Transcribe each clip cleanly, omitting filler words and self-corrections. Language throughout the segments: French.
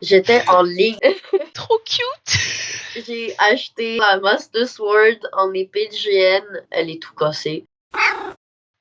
J'étais en ligne. Trop cute! J'ai acheté la Master Sword en épée de GN. Elle est tout cassée.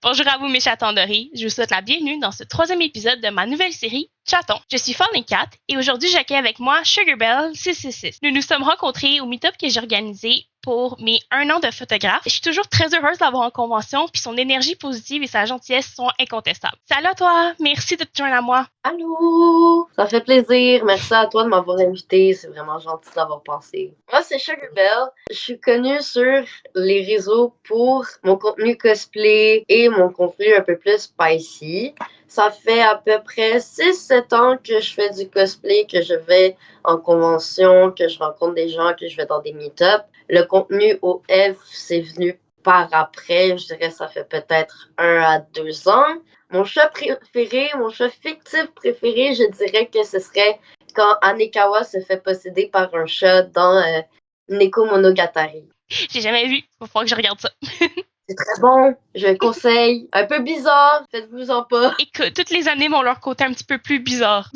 Bonjour à vous mes chatons dorés, je vous souhaite la bienvenue dans ce 3e épisode de ma nouvelle série Chatons. Je suis Fallen Cat et aujourd'hui j'accueille avec moi Sugarbelle 666. Nous nous sommes rencontrés au meet-up que j'ai organisé pour mes 1 an de photographe. Je suis toujours très heureuse d'avoir en convention, puis son énergie positive et sa gentillesse sont incontestables. Salut à toi, merci de te joindre à moi. Allô! Ça fait plaisir. Merci à toi de m'avoir invité. C'est vraiment gentil d'avoir pensé. Moi, c'est Sugarbelle. Je suis connue sur les réseaux pour mon contenu cosplay et mon contenu un peu plus spicy. Ça fait à peu près 6-7 ans que je fais du cosplay, que je vais en convention, que je rencontre des gens, que je vais dans des meet-ups. Le contenu OF, c'est venu par après. Je dirais ça fait peut-être 1 à 2 ans. Mon chat préféré, mon chat fictif préféré, je dirais que ce serait quand Anekawa se fait posséder par un chat dans Neko Monogatari. J'ai jamais vu, il va falloir que je regarde ça. C'est très bon, je le conseille. Un peu bizarre, faites-vous-en pas. Écoute, toutes les années ont leur côté un petit peu plus bizarre.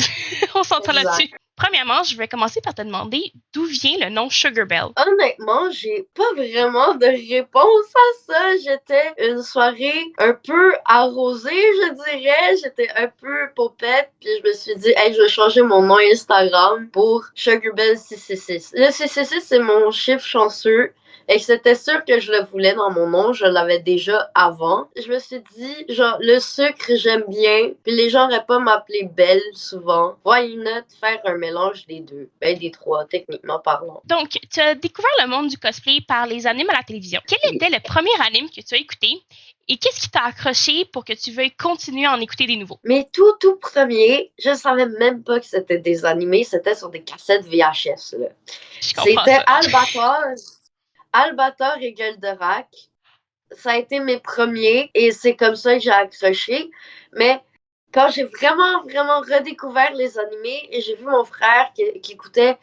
On s'entend là-dessus. Premièrement, je vais commencer par te demander d'où vient le nom Sugarbelle. Honnêtement, j'ai pas vraiment de réponse à ça. J'étais une soirée un peu arrosée, je dirais. J'étais un peu popette, puis je me suis dit, hey, je vais changer mon nom Instagram pour Sugarbelle666. Le 666, c'est mon chiffre chanceux. Et c'était sûr que je le voulais dans mon nom, je l'avais déjà avant. Je me suis dit, genre, le sucre, j'aime bien, puis les gens n'auraient pas m'appeler Belle souvent. Why not faire un mélange des deux? Ben, des trois, techniquement parlant. Donc, tu as découvert le monde du cosplay par les animes à la télévision. Quel était le premier anime que tu as écouté et qu'est-ce qui t'a accroché pour que tu veuilles continuer à en écouter des nouveaux? Mes tout premiers, je savais même pas que c'était des animés, c'était sur des cassettes VHS. Là. Je comprends C'était ça. Albator et Goldorak. Ça a été mes premiers et c'est comme ça que j'ai accroché. Mais quand j'ai vraiment redécouvert les animés et j'ai vu mon frère qui écoutait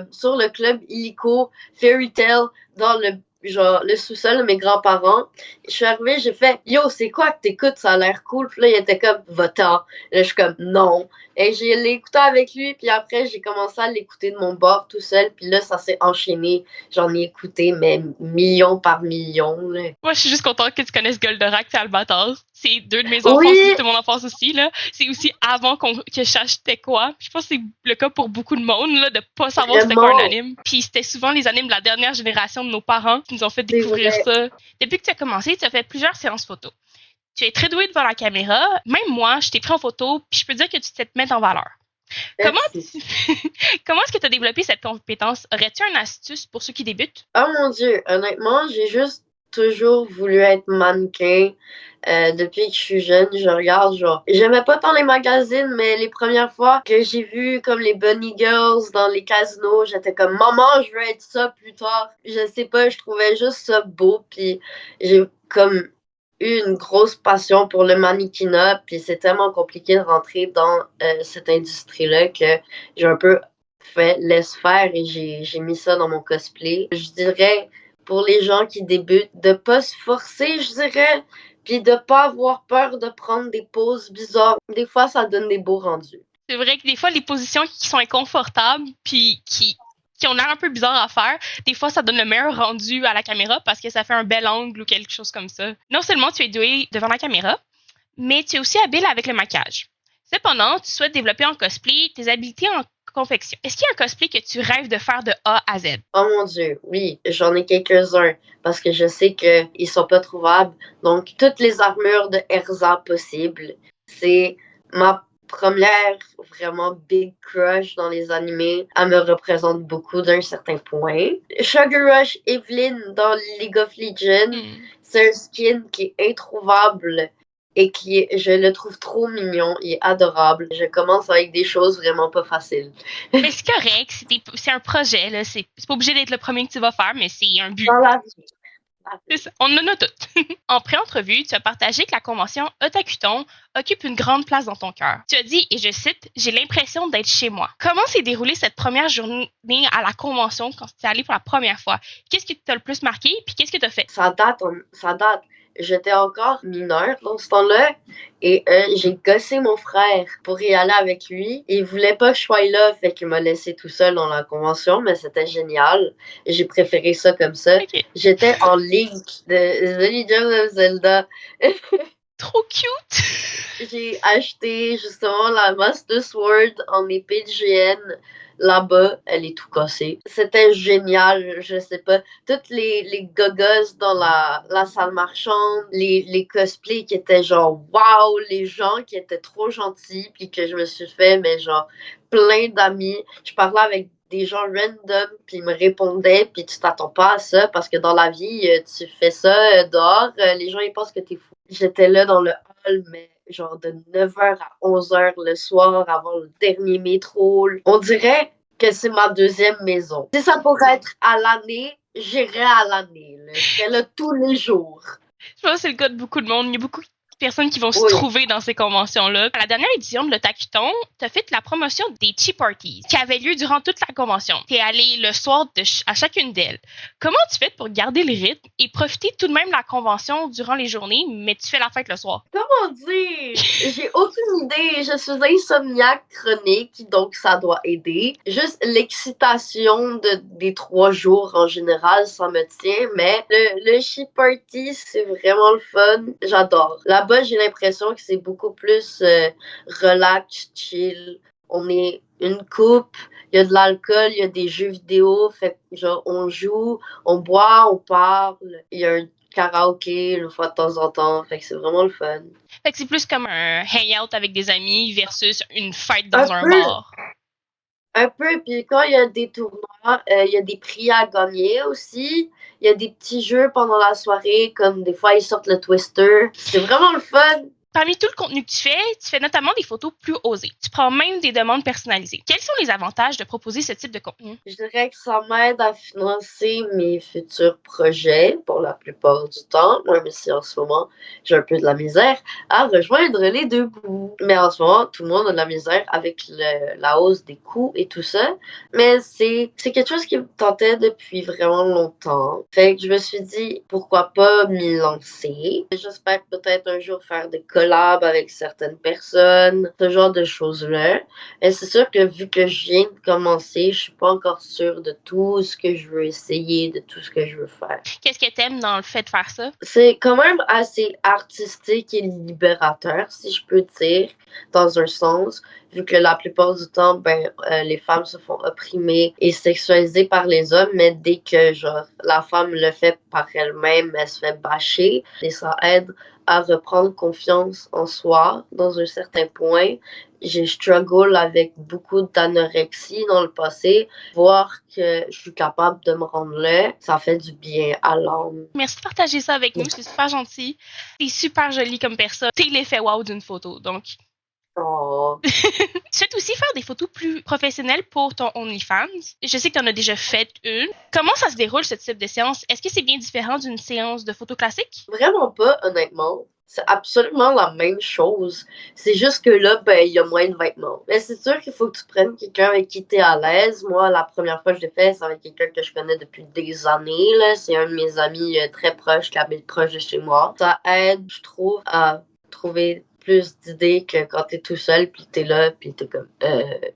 sur le club illico Fairy Tail dans le sous-sol de mes grands-parents, je suis arrivée, j'ai fait yo, c'est quoi que t'écoutes, ça a l'air cool. Puis là, il était comme va-t'en. Là, je suis comme non. Et j'ai l'écouté avec lui, puis après, j'ai commencé à l'écouter de mon bord tout seul, puis là, ça s'est enchaîné. J'en ai écouté, mais million par million. Là. Moi, je suis juste contente que tu connaisses Goldorak et Albator. C'est 2 de mes enfances Oui, aussi, de mon enfance aussi. Là. C'est aussi avant que je sache c'était quoi. Je pense que c'est le cas pour beaucoup de monde, là, de pas savoir c'était quoi un vraiment, anime. Puis c'était souvent les animes de la dernière génération de nos parents qui nous ont fait c'est découvrir vrai. ça. Depuis que tu as commencé, tu as fait plusieurs séances photos. Tu es très doué devant la caméra. Même moi, je t'ai pris en photo, puis je peux dire que tu sais te mettre en valeur. Comment Merci. Comment est-ce que tu as développé cette compétence? Aurais-tu une astuce pour ceux qui débutent? Oh mon Dieu, honnêtement, j'ai juste toujours voulu être mannequin. Depuis que je suis jeune, je regarde, genre, j'aimais pas tant les magazines, mais les premières fois que j'ai vu comme les Bunny Girls dans les casinos, j'étais comme, maman, je veux être ça plus tard. Je sais pas, je trouvais juste ça beau, puis j'ai comme eu une grosse passion pour le mannequinat, puis c'est tellement compliqué de rentrer dans cette industrie-là que j'ai un peu fait laisse faire et j'ai mis ça dans mon cosplay. Je dirais pour les gens qui débutent de pas se forcer, je dirais, puis de pas avoir peur de prendre des poses bizarres. Des fois, ça donne des beaux rendus. C'est vrai que des fois, les positions qui sont inconfortables, puis qui ont l'air un peu bizarres à faire, des fois, ça donne le meilleur rendu à la caméra parce que ça fait un bel angle ou quelque chose comme ça. Non seulement tu es doué devant la caméra, mais tu es aussi habile avec le maquillage. Cependant, tu souhaites développer en cosplay tes habiletés en confection. Est-ce qu'il y a un cosplay que tu rêves de faire de A à Z? Oh mon Dieu, oui, j'en ai quelques-uns parce que je sais qu'ils sont pas trouvables. Donc, toutes les armures de Erza possibles, c'est ma première vraiment big crush dans les animés. Elle me représente beaucoup d'un certain point. Sugar Rush Evelyn dans League of Legends, c'est un skin qui est introuvable et je le trouve trop mignon et adorable. Je commence avec des choses vraiment pas faciles. Mais c'est correct, c'est un projet, là. C'est pas obligé d'être le premier que tu vas faire, mais c'est un but. Dans la vie. C'est ça, on en a toutes. En pré-entrevue, tu as partagé que la convention Otakuton occupe une grande place dans ton cœur. Tu as dit, et je cite, j'ai l'impression d'être chez moi. Comment s'est déroulée cette première journée à la convention quand tu es allé pour la première fois? Qu'est-ce qui t'a le plus marqué, puis qu'est-ce que tu as fait? Ça date. j'étais encore mineure dans ce temps-là et j'ai gossé mon frère pour y aller avec lui. Il voulait pas que je sois là, fait qu'il m'a laissé tout seul dans la convention, mais c'était génial. J'ai préféré ça comme ça. Ok. J'étais en Link de The Legend of Zelda. Trop cute! J'ai acheté justement la Master Sword en épée de GN là-bas. Elle est tout cassée. C'était génial, je sais pas. Toutes les gogos dans la salle marchande, les cosplays qui étaient genre wow, les gens qui étaient trop gentils, puis que je me suis fait, mais genre plein d'amis. Je parlais avec des gens random, puis ils me répondaient, puis tu t'attends pas à ça, parce que dans la vie, tu fais ça dehors, les gens ils pensent que t'es fou. J'étais là dans le hall, mais genre de 9h à 11h le soir avant le dernier métro. On dirait que c'est ma deuxième maison. Si ça pourrait être à l'année, j'irais à l'année. Je serais là tous les jours. Je pense que c'est le cas de beaucoup de monde. Il y a beaucoup de personnes qui vont se Oui. trouver dans ces conventions-là. À la dernière édition de l'Otakuton, tu as fait la promotion des Tea Parties qui avait lieu durant toute la convention. Tu es allé le soir à chacune d'elles. Comment tu fais pour garder le rythme et profiter tout de même de la convention durant les journées, mais tu fais la fête le soir? Comment dire? J'ai aucune idée. Je suis insomniaque chronique, donc ça doit aider. Juste l'excitation des 3 jours en général, ça me tient. Mais le She Party, c'est vraiment le fun. J'adore. Là-bas, j'ai l'impression que c'est beaucoup plus relax, chill. On est une coupe, il y a de l'alcool, il y a des jeux vidéo. Fait que, genre, on joue, on boit, on parle. Il y a un karaoké une fois de temps en temps. Fait que c'est vraiment le fun. Fait que c'est plus comme un hangout avec des amis versus une fête Un dans un peu, bar. un peu. Puis quand il y a des tournois, il y a des prix à gagner aussi. Il y a des petits jeux pendant la soirée, comme des fois ils sortent le Twister. C'est vraiment le fun. Parmi tout le contenu que tu fais notamment des photos plus osées. Tu prends même des demandes personnalisées. Quels sont les avantages de proposer ce type de contenu? Je dirais que ça m'aide à financer mes futurs projets pour la plupart du temps, même si en ce moment j'ai un peu de la misère à rejoindre les deux bouts. Mais en ce moment, tout le monde a de la misère avec la hausse des coûts et tout ça. Mais c'est quelque chose qui me tentait depuis vraiment longtemps. Fait que je me suis dit, pourquoi pas m'y lancer. J'espère peut-être un jour faire des collabs avec certaines personnes, ce genre de choses-là. Et c'est sûr que vu que je viens de commencer, je suis pas encore sûre de tout ce que je veux essayer, de tout ce que je veux faire. Qu'est-ce que t'aimes dans le fait de faire ça? C'est quand même assez artistique et libérateur, si je peux dire, dans un sens, vu que la plupart du temps, les femmes se font opprimer et sexualiser par les hommes, mais dès que genre la femme le fait par elle-même, elle se fait bâcher et ça aide à reprendre confiance en soi dans un certain point. J'ai struggle avec beaucoup d'anorexie dans le passé. Voir que je suis capable de me rendre là, ça fait du bien à l'âme. Merci de partager ça avec nous, c'est super gentil. T'es super jolie comme personne. T'es l'effet wow d'une photo, donc. Oh. Tu souhaites aussi faire des photos plus professionnelles pour ton OnlyFans. Je sais que t'en as déjà fait une. Comment ça se déroule ce type de séance? Est-ce que c'est bien différent d'une séance de photo classique? Vraiment pas, honnêtement. C'est absolument la même chose. C'est juste que là, il y a moins de vêtements. Mais c'est sûr qu'il faut que tu prennes quelqu'un avec qui tu es à l'aise. Moi, la première fois que je l'ai fait, c'est avec quelqu'un que je connais depuis des années. Là. C'est un de mes amis très proches qui habite proche de chez moi. Ça aide, je trouve, à trouver plus d'idées que quand t'es tout seul, puis t'es là, puis t'es comme,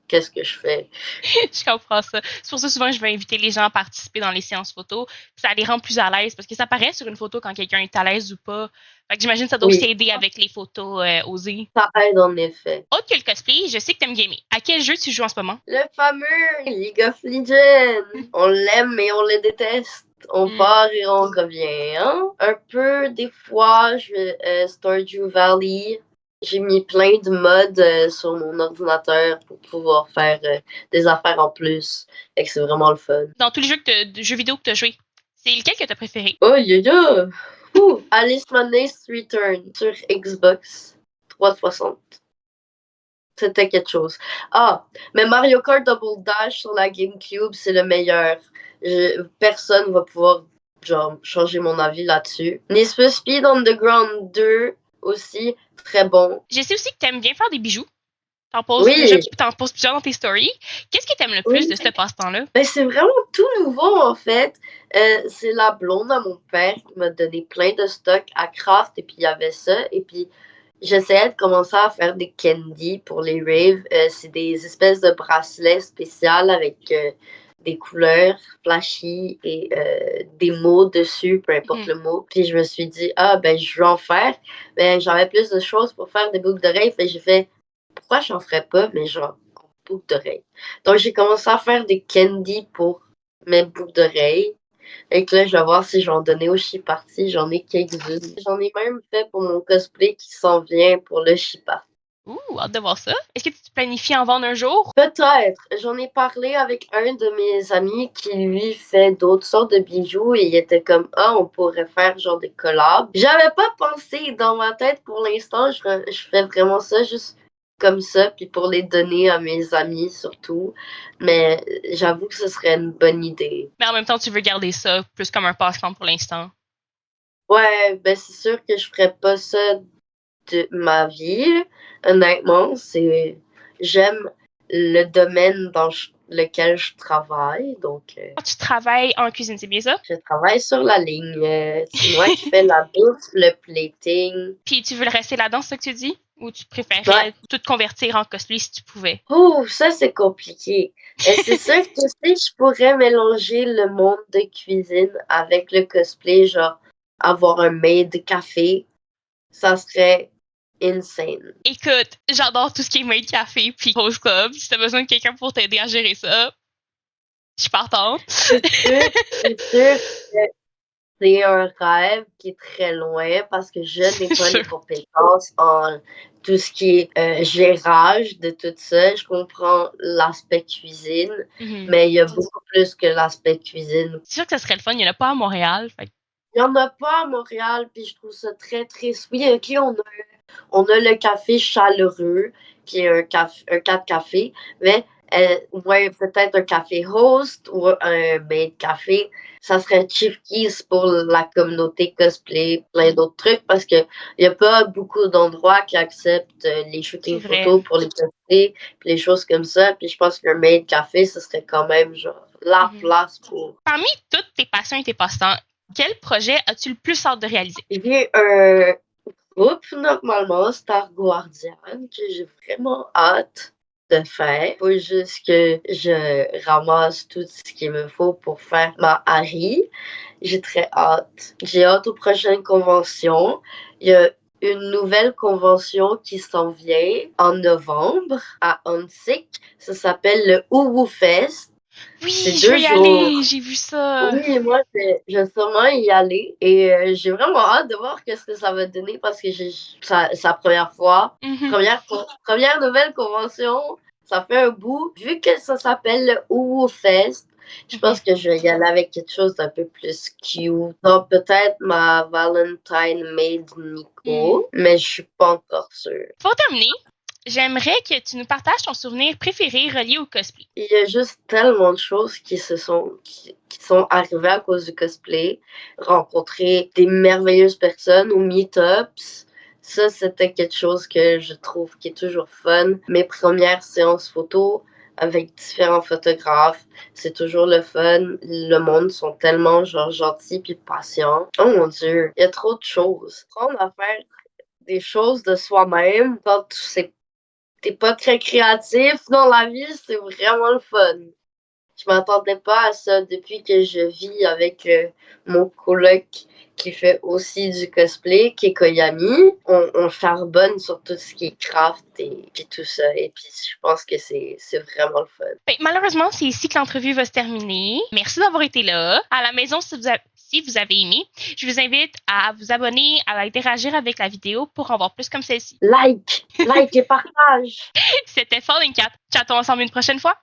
qu'est-ce que je fais? Je comprends ça. C'est pour ça souvent je vais inviter les gens à participer dans les séances photos. Ça les rend plus à l'aise parce que ça paraît sur une photo quand quelqu'un est à l'aise ou pas. Fait que j'imagine que ça doit aussi Oui, aider avec les photos osées. ça aide en effet. Autre que le cosplay, je sais que t'aimes gamer. À quel jeu tu joues en ce moment? Le fameux League of Legends. On l'aime et on le déteste. On part et on revient. Hein? Un peu, des fois, je vais Stardew Valley. J'ai mis plein de mods sur mon ordinateur pour pouvoir faire des affaires en plus. Et que c'est vraiment le fun. Dans tous les jeux vidéo que tu as joué, c'est lequel que tu as préféré? Oh, yo! Alice Madness Return sur Xbox 360. C'était quelque chose. Ah, mais Mario Kart Double Dash sur la GameCube, c'est le meilleur. Personne va pouvoir genre, changer mon avis là-dessus. Need for Speed Underground 2 aussi, très bon. Je sais aussi que tu aimes bien faire des bijoux. T'en poses Oui, plusieurs dans tes stories. Qu'est-ce que tu aimes le plus oui. de ce passe-temps-là? C'est vraiment tout nouveau en fait. C'est la blonde à mon père qui m'a donné plein de stocks à craft et puis il y avait ça. Et puis j'essayais de commencer à faire des candy pour les raves. C'est des espèces de bracelets spéciaux avec des couleurs flashy et des mots dessus, peu importe le mot. Puis je me suis dit, ben je vais en faire. Mais j'avais plus de choses pour faire des boucles d'oreilles. Fait j'ai fait, pourquoi j'en ferais pas, mais genre, boucles d'oreilles. Donc j'ai commencé à faire des candy pour mes boucles d'oreilles. Et que là, je vais voir si je vais en donner au She Party. J'en ai quelques-unes. J'en ai même fait pour mon cosplay qui s'en vient pour le She Party. Ouh, hâte de voir ça. Est-ce que tu planifies en vendre un jour? Peut-être. J'en ai parlé avec un de mes amis qui, lui, fait d'autres sortes de bijoux et il était comme, on pourrait faire genre des collabs. J'avais pas pensé dans ma tête pour l'instant. Je fais vraiment ça juste comme ça, puis pour les donner à mes amis surtout. Mais j'avoue que ce serait une bonne idée. Mais en même temps, tu veux garder ça plus comme un passe-temps pour l'instant. Ouais, ben c'est sûr que je ferais pas ça de ma vie. Honnêtement, j'aime le domaine dans lequel je travaille, donc Tu travailles en cuisine, c'est bien ça? je travaille sur la ligne. C'est moi qui fais la bouffe, le plating. Puis tu veux le rester là-dedans, c'est ça que tu dis? Ou tu préférerais tout te convertir en cosplay si tu pouvais? Oh, ça c'est compliqué. Et c'est sûr que si je pourrais mélanger le monde de cuisine avec le cosplay, genre avoir un maid café, ça serait insane. Écoute, j'adore tout ce qui est maid café puis Rose Club. Si t'as besoin de quelqu'un pour t'aider à gérer ça, je suis partante. C'est sûr que c'est un rêve qui est très loin parce que je n'ai pas les compétences en tout ce qui est gérage de tout ça. Je comprends l'aspect cuisine, mais il y a beaucoup plus que l'aspect cuisine. C'est sûr que ça serait le fun. Il n'y en a pas à Montréal. Fait. Il n'y en a pas à Montréal, puis je trouve ça très triste. Oui, OK, on a le café chaleureux, qui est un 4 café, mais ouais, peut-être un café host ou un maid café. Ça serait Chief Keys pour la communauté cosplay, plein d'autres trucs, parce que il n'y a pas beaucoup d'endroits qui acceptent les shootings photos pour les cosplays, puis les choses comme ça. Puis je pense qu'un maid café, ce serait quand même genre la place pour. Parmi toutes tes passions et tes passe-temps, quel projet as-tu le plus hâte de réaliser? J'ai un groupe, normalement, Star Guardian, que j'ai vraiment hâte de faire. Faut juste que je ramasse tout ce qu'il me faut pour faire ma Harry. J'ai très hâte. J'ai hâte aux prochaines conventions. Il y a une nouvelle convention qui s'en vient en novembre à Huntsic. Ça s'appelle le Uwu Fest. Oui, je vais y aller, j'ai vu ça. Oui, moi, je vais sûrement y aller. Et j'ai vraiment hâte de voir qu'est-ce que ça va donner parce que c'est la première fois. Première nouvelle convention. Ça fait un bout. Vu que ça s'appelle le Uwu Fest, je pense que je vais y aller avec quelque chose d'un peu plus cute. Donc, peut-être ma Valentine Maid Nico, mais je suis pas encore sûre. Pour terminer, j'aimerais que tu nous partages ton souvenir préféré relié au cosplay. Il y a juste tellement de choses qui sont arrivées à cause du cosplay. Rencontrer des merveilleuses personnes ou meetups. Ça, c'était quelque chose que je trouve qui est toujours fun. Mes premières séances photos avec différents photographes, c'est toujours le fun. Le monde sont tellement genre gentils puis patients. Oh mon Dieu, il y a trop de choses. Prendre à faire des choses de soi-même quand t'es pas très créatif dans la vie, c'est vraiment le fun. Je m'attendais pas à ça depuis que je vis avec mon coloc qui fait aussi du cosplay, qui est Koyami. On charbonne sur tout ce qui est craft et puis tout ça. Et puis je pense que c'est vraiment le fun. Ben, malheureusement, c'est ici que l'entrevue va se terminer. Merci d'avoir été là. À la maison, si vous avez aimé, je vous invite à vous abonner, à interagir avec la vidéo pour en voir plus comme celle-ci. Like et partage! C'était Falling Cat. Chattons ensemble une prochaine fois.